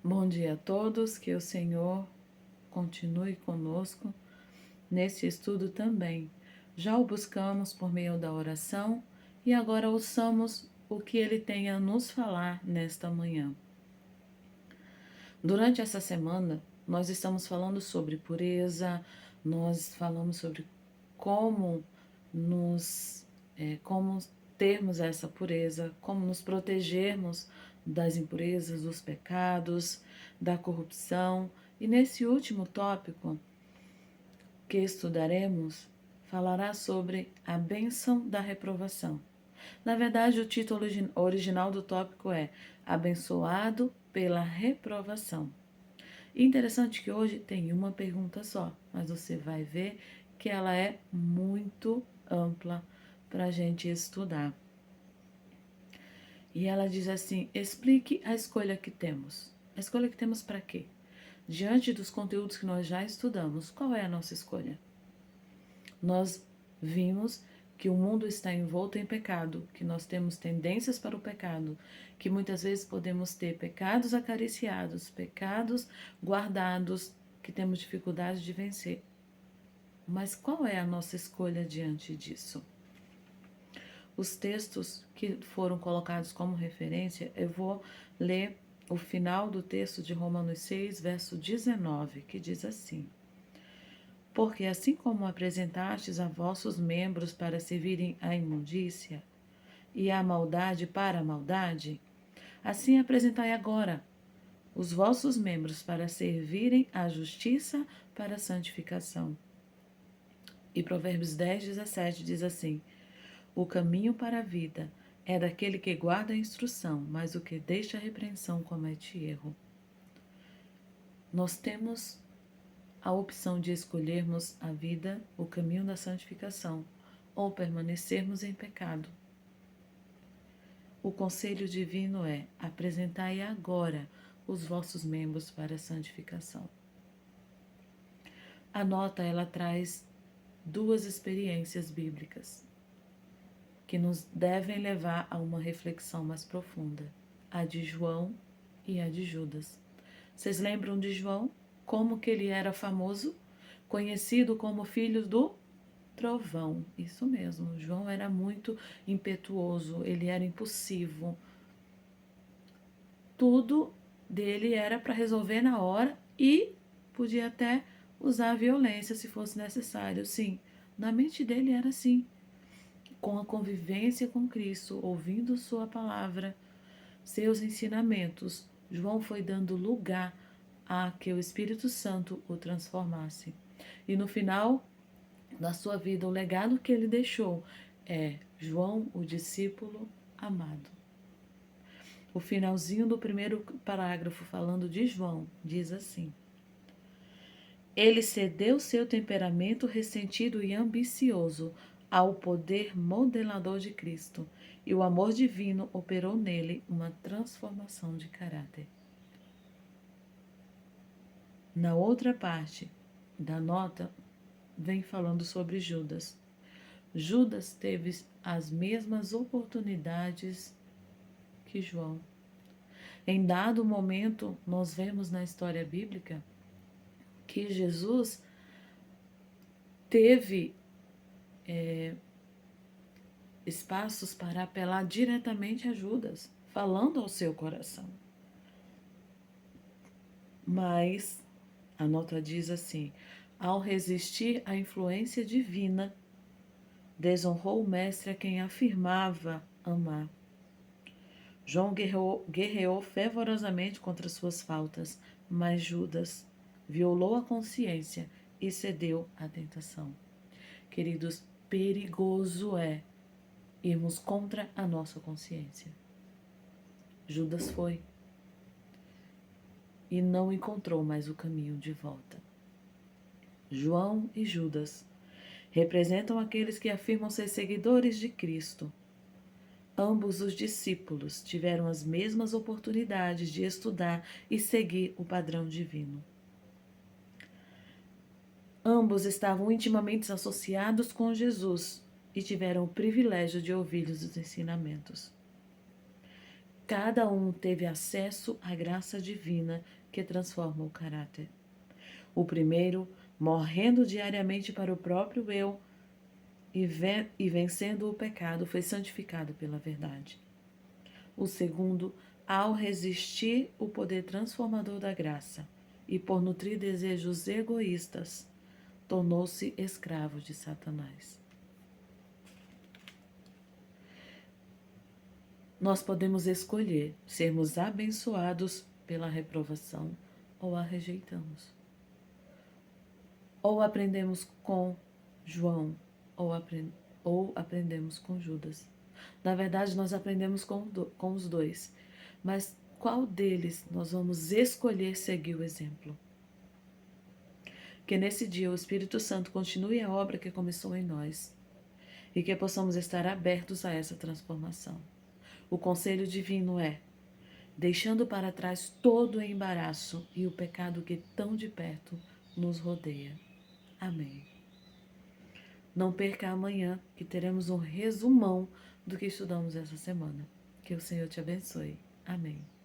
Bom dia a todos, que o Senhor continue conosco nesse estudo também. Já o buscamos por meio da oração e agora ouçamos o que ele tem a nos falar nesta manhã. Durante essa semana, nós estamos falando sobre pureza, nós falamos sobre como como termos essa pureza, como nos protegermos das impurezas, dos pecados, da corrupção. E nesse último tópico que estudaremos, falará sobre a bênção da reprovação. Na verdade, o título original do tópico é Abençoado pela Reprovação. Interessante que hoje tem uma pergunta só, mas você vai ver que ela é muito ampla para a gente estudar. E ela diz assim: explique a escolha que temos. A escolha que temos para quê? Diante dos conteúdos que nós já estudamos, qual é a nossa escolha? Nós vimos que o mundo está envolto em pecado, que nós temos tendências para o pecado, que muitas vezes podemos ter pecados acariciados, pecados guardados, que temos dificuldade de vencer. Mas qual é a nossa escolha diante disso? Os textos que foram colocados como referência, eu vou ler o final do texto de Romanos 6, verso 19, que diz assim: Porque assim como apresentastes a vossos membros para servirem à imundícia e à maldade para a maldade, assim apresentai agora os vossos membros para servirem à justiça para a santificação. E Provérbios 10, 17 diz assim: O caminho para a vida é daquele que guarda a instrução, mas o que deixa a repreensão comete erro. Nós temos a opção de escolhermos a vida, o caminho da santificação, ou permanecermos em pecado. O conselho divino é: apresentai agora os vossos membros para a santificação. A nota, ela traz duas experiências bíblicas que nos devem levar a uma reflexão mais profunda: a de João e a de Judas. Vocês lembram de João? Como que ele era famoso? Conhecido como filho do trovão. Isso mesmo, João era muito impetuoso, ele era impulsivo. Tudo dele era para resolver na hora e podia até usar a violência se fosse necessário. Sim, na mente dele era assim. Com a convivência com Cristo, ouvindo sua palavra, seus ensinamentos, João foi dando lugar a que o Espírito Santo o transformasse. E no final da sua vida, o legado que ele deixou é João, o discípulo amado. O finalzinho do primeiro parágrafo, falando de João, diz assim: Ele cedeu seu temperamento ressentido e ambicioso ao poder modelador de Cristo, e o amor divino operou nele uma transformação de caráter. Na outra parte da nota, vem falando sobre Judas. Judas teve as mesmas oportunidades que João. Em dado momento, nós vemos na história bíblica que Jesus teve espaços para apelar diretamente a Judas, falando ao seu coração. Mas a nota diz assim: ao resistir à influência divina, desonrou o mestre a quem afirmava amar. João guerreou fervorosamente contra suas faltas, mas Judas violou a consciência e cedeu à tentação. Queridos, perigoso é irmos contra a nossa consciência. Judas foi e não encontrou mais o caminho de volta. João e Judas representam aqueles que afirmam ser seguidores de Cristo. Ambos os discípulos tiveram as mesmas oportunidades de estudar e seguir o padrão divino. Ambos estavam intimamente associados com Jesus e tiveram o privilégio de ouvir os ensinamentos. Cada um teve acesso à graça divina que transforma o caráter. O primeiro, morrendo diariamente para o próprio eu e vencendo o pecado, foi santificado pela verdade. O segundo, ao resistir o poder transformador da graça e por nutrir desejos egoístas, tornou-se escravo de Satanás. Nós podemos escolher sermos abençoados pela reprovação ou a rejeitamos. Ou aprendemos com João ou aprendemos com Judas. Na verdade, nós aprendemos com os dois. Mas qual deles nós vamos escolher seguir o exemplo? Que nesse dia o Espírito Santo continue a obra que começou em nós e que possamos estar abertos a essa transformação. O conselho divino é: deixando para trás todo o embaraço e o pecado que tão de perto nos rodeia. Amém. Não perca amanhã, que teremos um resumão do que estudamos essa semana. Que o Senhor te abençoe. Amém.